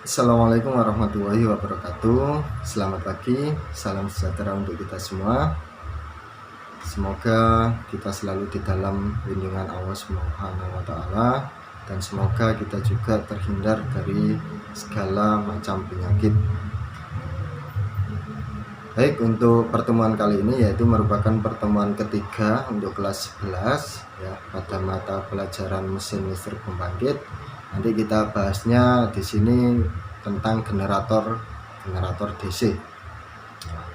Assalamualaikum warahmatullahi wabarakatuh. Selamat pagi, salam sejahtera untuk kita semua. Semoga kita selalu di dalam lindungan Allah Subhanahu wa Ta'ala, dan semoga kita juga terhindar dari segala macam penyakit. Baik, untuk pertemuan kali ini yaitu merupakan pertemuan ketiga untuk kelas 11 ya, pada mata pelajaran mesin listrik pembangkit. Nanti kita bahasnya di sini tentang generator DC. Nah,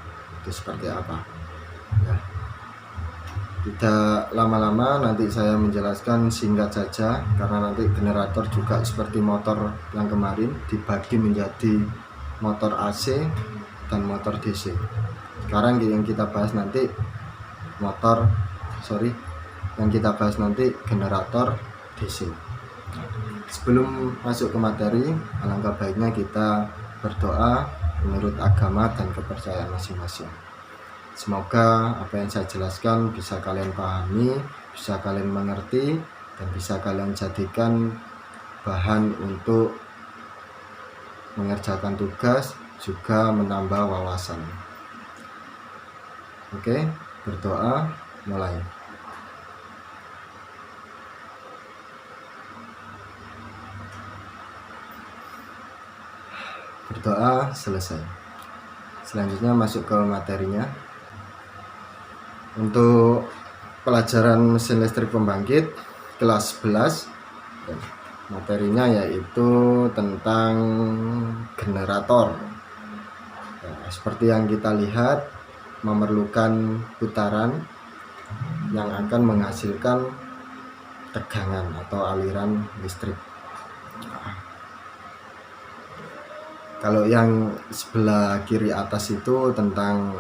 itu seperti apa? Ya. Tidak lama-lama, nanti saya menjelaskan singkat saja, karena nanti generator juga seperti motor yang kemarin dibagi menjadi motor AC dan motor DC. Sekarang yang kita bahas nanti generator DC. Sebelum masuk ke materi, alangkah baiknya kita berdoa menurut agama dan kepercayaan masing-masing. Semoga apa yang saya jelaskan bisa kalian pahami, bisa kalian mengerti, dan bisa kalian jadikan bahan untuk mengerjakan tugas, juga menambah wawasan. Oke, berdoa, mulai. Berdoa selesai. Selanjutnya masuk ke materinya. Untuk pelajaran mesin listrik pembangkit kelas 11, materinya yaitu tentang generator. Seperti yang kita lihat, memerlukan putaran yang akan menghasilkan tegangan atau aliran listrik. Kalau yang sebelah kiri atas itu tentang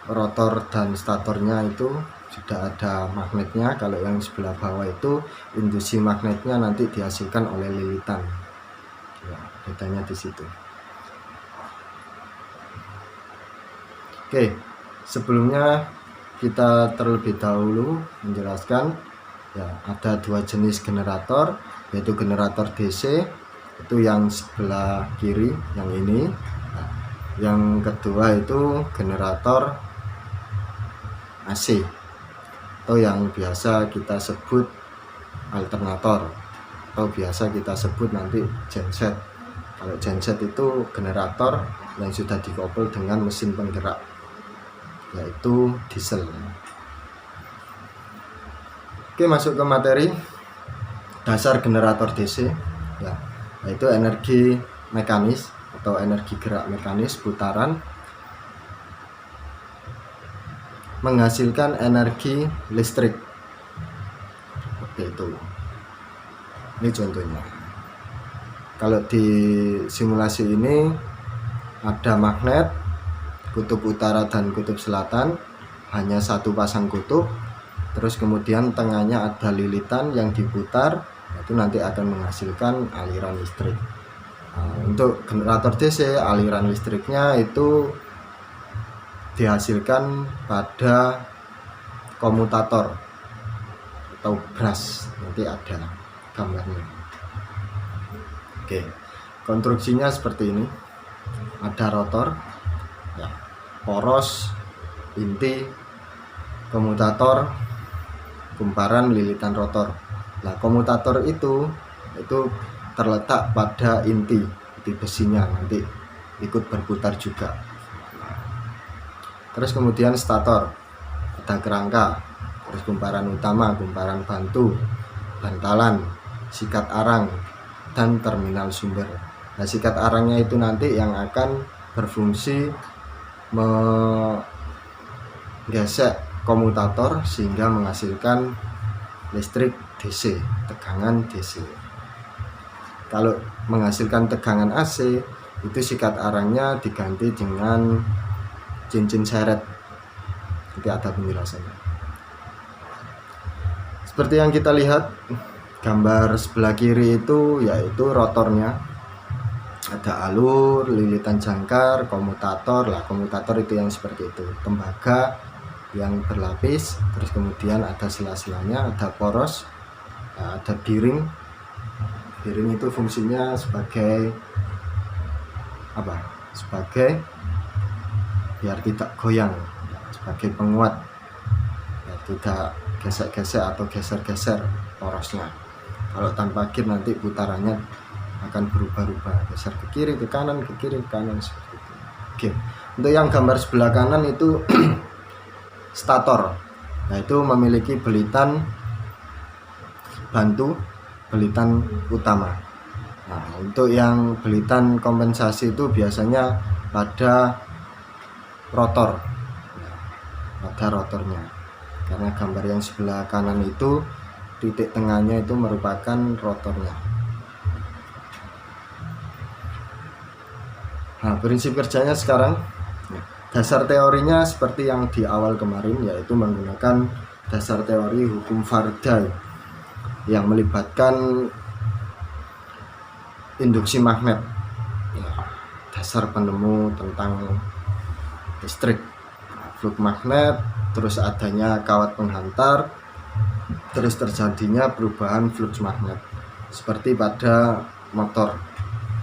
rotor dan statornya, itu sudah ada magnetnya. Kalau yang sebelah bawah itu induksi magnetnya nanti dihasilkan oleh lilitan. Ya, bedanya di situ. Oke, sebelumnya kita terlebih dahulu menjelaskan ya, ada dua jenis generator, yaitu generator DC, itu yang sebelah kiri, yang ini. Nah, yang kedua itu generator AC, atau yang biasa kita sebut alternator, atau biasa kita sebut nanti genset. Kalau genset itu generator yang sudah dikoppel dengan mesin penggerak, yaitu diesel. Oke, masuk ke materi. Dasar generator DC ya, yaitu energi mekanis atau energi gerak mekanis putaran menghasilkan energi listrik. Seperti itu. Ini contohnya. Kalau di simulasi ini ada magnet kutub utara dan kutub selatan, hanya satu pasang kutub. Terus kemudian tengahnya ada lilitan yang diputar, itu nanti akan menghasilkan aliran listrik. Nah, untuk generator DC, aliran listriknya itu dihasilkan pada komutator atau brush, nanti ada gambarnya. Oke, konstruksinya seperti ini. Ada rotor ya, poros, inti, komutator, kumparan, lilitan rotor. Nah, komutator itu terletak pada inti besinya, nanti ikut berputar juga. Terus kemudian stator, ada kerangka, terus kumparan utama, kumparan bantu, bantalan, sikat arang, dan terminal sumber. Nah, sikat arangnya itu nanti yang akan berfungsi menggesek komutator sehingga menghasilkan listrik DC, tegangan DC. Kalau menghasilkan tegangan AC, itu sikat arangnya diganti dengan cincin seret. Nanti ada penjelasannya. Seperti yang kita lihat gambar sebelah kiri itu, yaitu rotornya. Ada alur, lilitan jangkar, komutator. Lah, komutator itu yang seperti itu, tembaga yang berlapis. Terus kemudian ada sela-selanya, ada poros, ada bearing bearing itu fungsinya sebagai apa? Sebagai biar tidak goyang, sebagai penguat, ya, tidak gesek-gesek atau geser-geser porosnya. Kalau tanpa gear nanti putarannya akan berubah-ubah, geser ke kiri ke kanan, ke kiri ke kanan, seperti itu. Oke, untuk yang gambar sebelah kanan itu stator, yaitu memiliki belitan bantu, belitan utama. Nah, untuk yang belitan kompensasi itu biasanya pada rotor, pada rotornya, karena gambar yang sebelah kanan itu titik tengahnya itu merupakan rotornya. Nah, prinsip kerjanya sekarang, dasar teorinya seperti yang di awal kemarin, yaitu menggunakan dasar teori hukum Faraday yang melibatkan induksi magnet, ya, dasar penemu tentang listrik, flux magnet, terus adanya kawat penghantar, terus terjadinya perubahan flux magnet. Seperti pada motor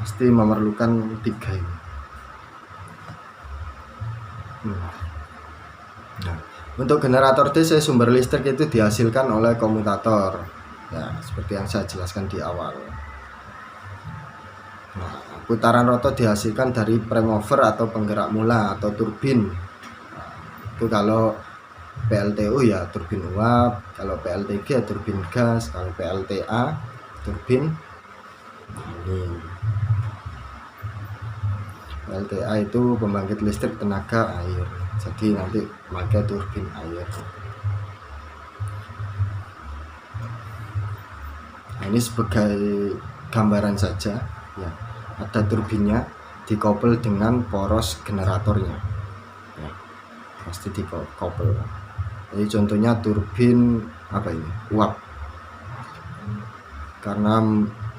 pasti memerlukan 3 ini. Nah, untuk generator DC sumber listrik itu dihasilkan oleh komutator, ya, seperti yang saya jelaskan di awal. Nah, putaran rotor dihasilkan dari premover atau penggerak mula atau turbin. Nah, itu kalau PLTU ya turbin uap, kalau PLTG ya turbin gas, kalau PLTA turbin angin. PLTA itu pembangkit listrik tenaga air, jadi nanti pakai turbin air. Nah, ini sebagai gambaran saja, ya, ada turbinnya dikoppel dengan poros generatornya, ya, pasti dikoppel. Jadi contohnya turbin apa ini, uap, karena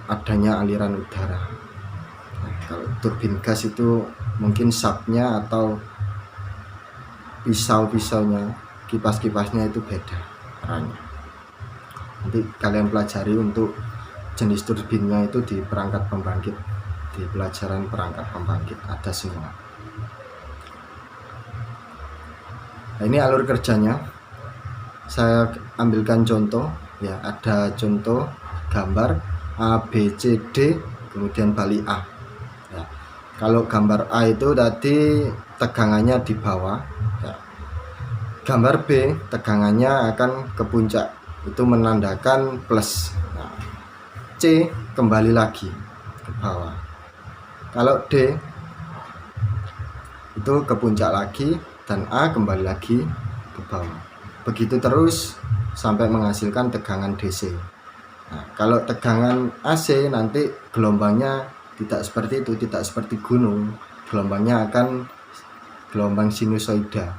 adanya aliran udara. Nah, kalau turbin gas itu mungkin sapnya atau pisau-pisaunya, kipas-kipasnya itu beda arahnya. Nanti kalian pelajari untuk jenis turbinnya itu di perangkat pembangkit, di pelajaran perangkat pembangkit ada semua. Nah, ini alur kerjanya. Saya ambilkan contoh, ya, ada contoh gambar A, B, C, D, kemudian balik A. Ya, kalau gambar A itu tadi tegangannya di bawah, ya. Gambar B tegangannya akan ke puncak, itu menandakan plus. Nah, C kembali lagi ke bawah. Kalau D itu ke puncak lagi dan A kembali lagi ke bawah. Begitu terus sampai menghasilkan tegangan DC. Nah, kalau tegangan AC nanti gelombangnya tidak seperti itu, tidak seperti gunung. Gelombangnya akan gelombang sinusoida.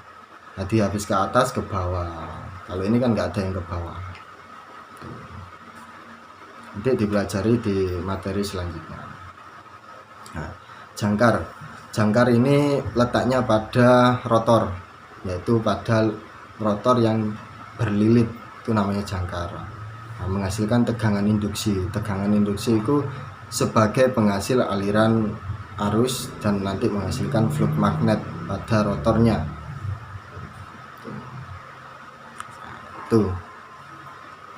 Jadi habis ke atas ke bawah. Kalau ini kan nggak ada yang ke bawah. Nanti dipelajari di materi selanjutnya. Nah, jangkar ini letaknya pada rotor, yaitu pada rotor yang berlilit, itu namanya jangkar. Nah, menghasilkan tegangan induksi. Tegangan induksi itu sebagai penghasil aliran arus dan nanti menghasilkan flux magnet pada rotornya. Tuh,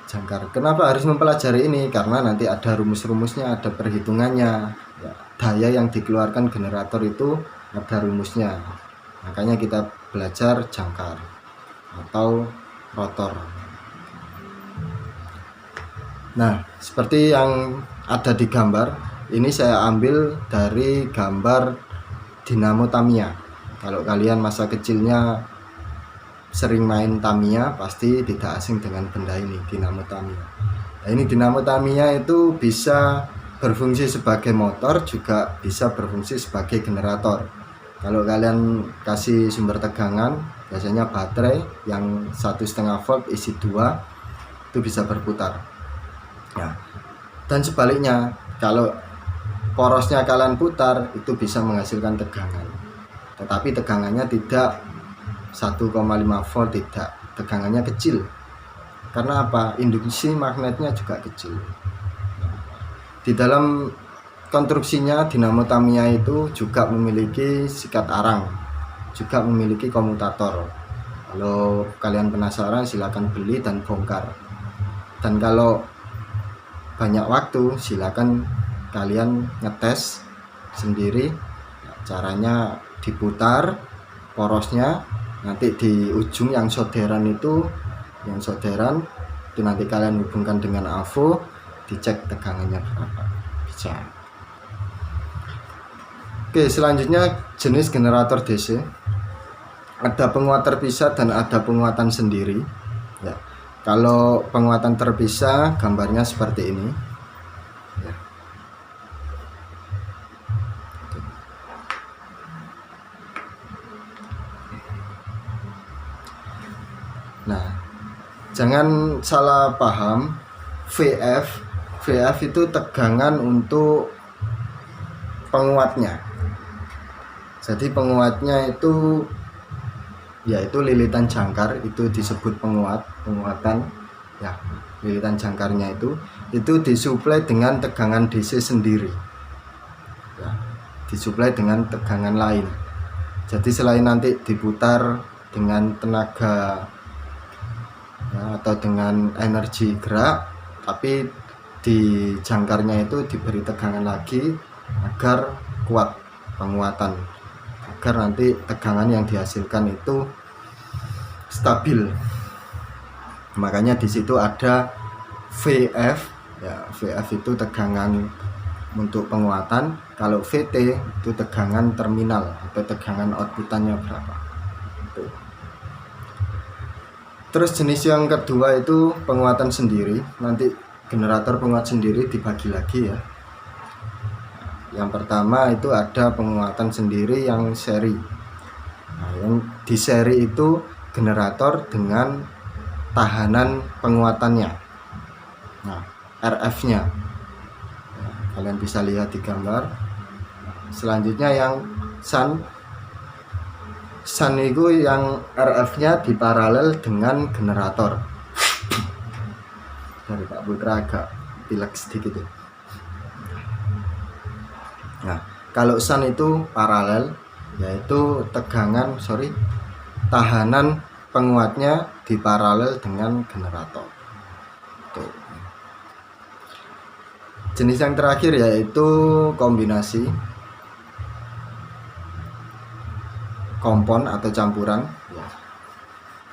jangkar. Kenapa harus mempelajari ini? Karena nanti ada rumus-rumusnya, ada perhitungannya, ya, daya yang dikeluarkan generator itu ada rumusnya. Makanya kita belajar jangkar atau rotor. Nah, seperti yang ada di gambar ini, saya ambil dari gambar dinamo Tamiya. Kalau kalian masa kecilnya sering main Tamiya, pasti tidak asing dengan benda ini, dinamo Tamiya. Nah, ini dinamo Tamiya itu bisa berfungsi sebagai motor, juga bisa berfungsi sebagai generator. Kalau kalian kasih sumber tegangan, biasanya baterai yang 1,5 volt isi 2 itu bisa berputar. Nah, dan sebaliknya, kalau porosnya kalian putar itu bisa menghasilkan tegangan. Tetapi tegangannya tidak 1,5 volt, tidak, tegangannya kecil. Karena apa? Induksi magnetnya juga kecil. Di dalam konstruksinya dinamo Tamiya itu juga memiliki sikat arang, juga memiliki komutator. Kalau kalian penasaran silakan beli dan bongkar. Dan kalau banyak waktu silakan kalian ngetes sendiri. Caranya diputar porosnya, nanti di ujung yang solderan itu nanti kalian hubungkan dengan avo, dicek tegangannya berapa, bisa. Oke, selanjutnya jenis generator DC. Ada penguat terpisah dan ada penguatan sendiri ya. Kalau penguatan terpisah gambarnya seperti ini ya. Nah, jangan salah paham, VF itu tegangan untuk penguatnya. Jadi penguatnya itu yaitu lilitan jangkar, itu disebut penguatan ya. Lilitan jangkarnya itu disuplai dengan tegangan DC sendiri ya, disuplai dengan tegangan lain. Jadi selain nanti diputar dengan tenaga ya, atau dengan energi gerak, tapi di jangkarnya itu diberi tegangan lagi agar kuat penguatan, agar nanti tegangan yang dihasilkan itu stabil. Makanya di situ ada VF ya. VF itu tegangan untuk penguatan. Kalau VT itu tegangan terminal atau tegangan outputannya berapa. Terus jenis yang kedua itu penguatan sendiri. Nanti generator penguat sendiri dibagi lagi ya. Yang pertama itu ada penguatan sendiri yang seri. Nah, yang di seri itu generator dengan tahanan penguatannya. Nah, RF-nya. Nah, kalian bisa lihat di gambar. Selanjutnya yang shunt itu yang RF-nya diparalel dengan generator. Dari Pak Putra agak pilek sedikit ya. Nah, kalau shunt itu paralel, yaitu tahanan penguatnya diparalel dengan generator. Tuh. Jenis yang terakhir yaitu kombinasi kompon atau campuran ya.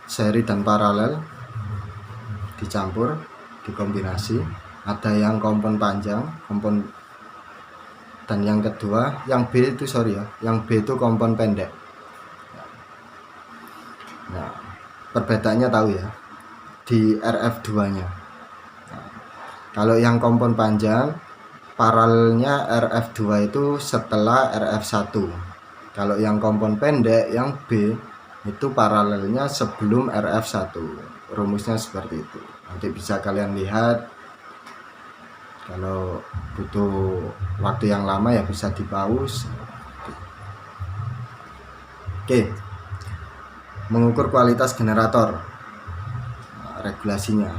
Seri dan paralel dicampur, dikombinasi. Ada yang kompon panjang, dan yang kedua yang B itu kompon pendek. Nah, perbedaannya tahu ya di RF2 nya. Nah, kalau yang kompon panjang paralelnya RF2 itu setelah RF1. Kalau yang kompon pendek yang B itu paralelnya sebelum RF1. Rumusnya seperti itu. Nanti bisa kalian lihat. Kalau butuh waktu yang lama ya bisa di pause. Oke. Mengukur kualitas generator. Regulasinya.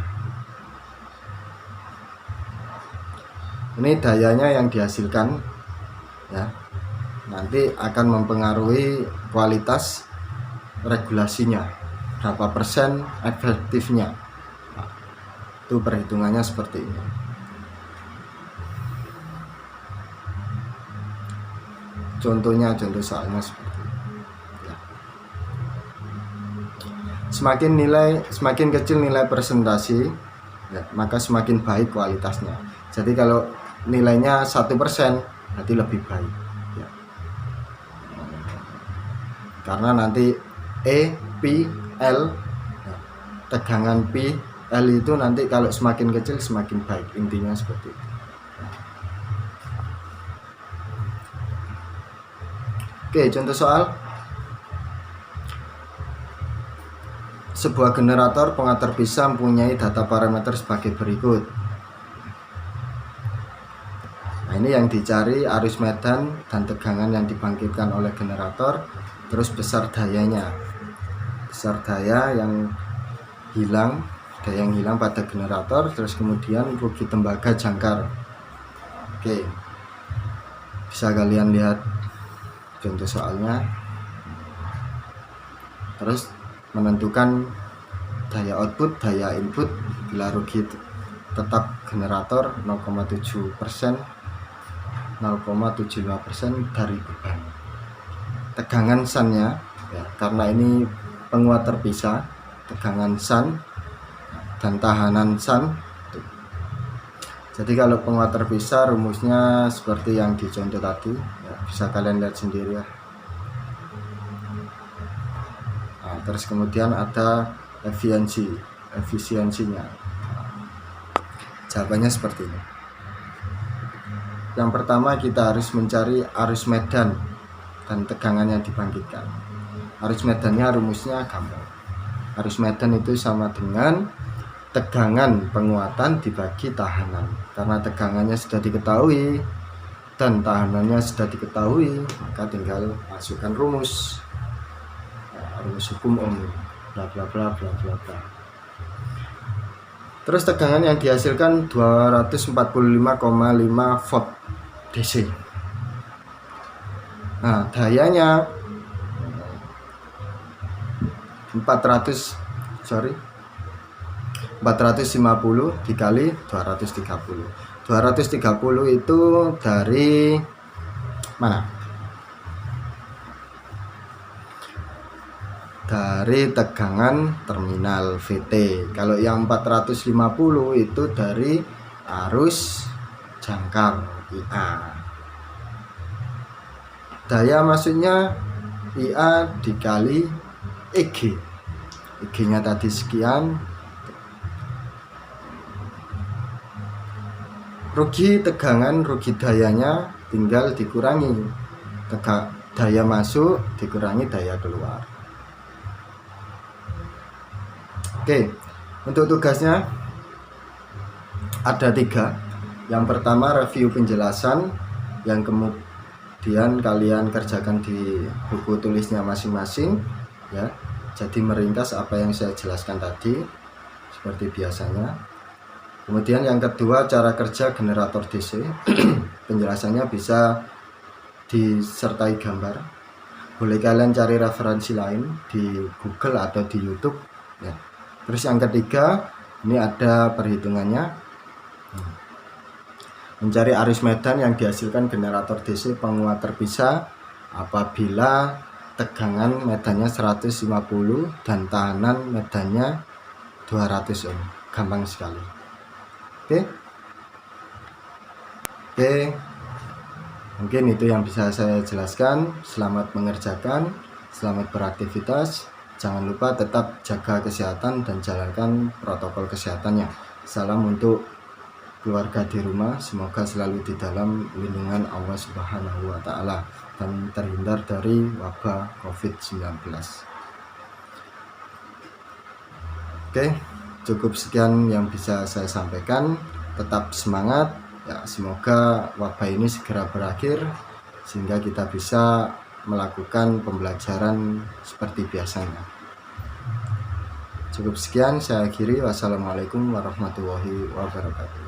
Ini dayanya yang dihasilkan ya. Nanti akan mempengaruhi kualitas regulasinya, berapa persen efektifnya. Nah, itu perhitungannya seperti ini. Contoh soalnya seperti ini ya. Semakin kecil nilai presentasi ya, maka semakin baik kualitasnya. Jadi kalau nilainya 1% berarti lebih baik ya. Karena nanti P, L ya, tegangan P, L itu nanti kalau semakin kecil semakin baik, intinya seperti itu. Oke, contoh soal. Sebuah generator penguat terpisah mempunyai data parameter sebagai berikut. Nah, ini yang dicari arus medan dan tegangan yang dibangkitkan oleh generator, terus besar dayanya. Besar daya yang hilang pada generator, terus kemudian rugi tembaga jangkar. Oke, bisa kalian lihat contoh soalnya. Terus menentukan daya output, daya input bila rugi tetap generator 0,7%, 0,75% dari beban. Tegangan sunnya ya, karena ini penguat terpisah, tegangan sun dan tahanan sun. Jadi kalau penguat terpisah rumusnya seperti yang dicontoh tadi ya, bisa kalian lihat sendiri ya. Nah, terus kemudian ada efisiensinya. Jawabannya seperti ini. Yang pertama kita harus mencari arus medan dan tegangan yang dibangkitkan. Arus medannya rumusnya gampang. Arus medan itu sama dengan tegangan penguatan dibagi tahanan. Karena tegangannya sudah diketahui dan tahanannya sudah diketahui, maka tinggal masukkan rumus. Rumus hukum Ohm, bla bla bla bla bla bla. Terus tegangan yang dihasilkan 245,5 volt DC. Nah, dayanya 450 dikali 230. 230 itu dari mana? Dari tegangan terminal VT. Kalau yang 450 itu dari arus jangkar IA. Daya maksudnya IA dikali EG. EG-nya tadi sekian. Rugi tegangan, rugi dayanya tinggal dikurangi. Daya masuk dikurangi daya keluar. Oke, untuk tugasnya ada 3. Yang pertama review penjelasan, yang kemudian kalian kerjakan di buku tulisnya masing-masing ya. Jadi meringkas apa yang saya jelaskan tadi seperti biasanya. Kemudian yang kedua cara kerja generator DC. Penjelasannya bisa disertai gambar. Boleh kalian cari referensi lain di Google atau di YouTube ya. Terus yang ketiga, ini ada perhitungannya. Mencari arus medan yang dihasilkan generator DC penguat terpisah apabila tegangan medannya 150 dan tahanan medannya 200 ohm. Gampang sekali. Oke. Mungkin itu yang bisa saya jelaskan. Selamat mengerjakan, selamat beraktivitas. Jangan lupa tetap jaga kesehatan dan jalankan protokol kesehatannya. Salam untuk keluarga di rumah, semoga selalu di dalam lindungan Allah Subhanahu wa Ta'ala dan terhindar dari wabah COVID-19. Oke, cukup sekian yang bisa saya sampaikan. Tetap semangat ya, semoga wabah ini segera berakhir sehingga kita bisa melakukan pembelajaran seperti biasanya. Cukup sekian, saya akhiri. Wassalamualaikum warahmatullahi wabarakatuh.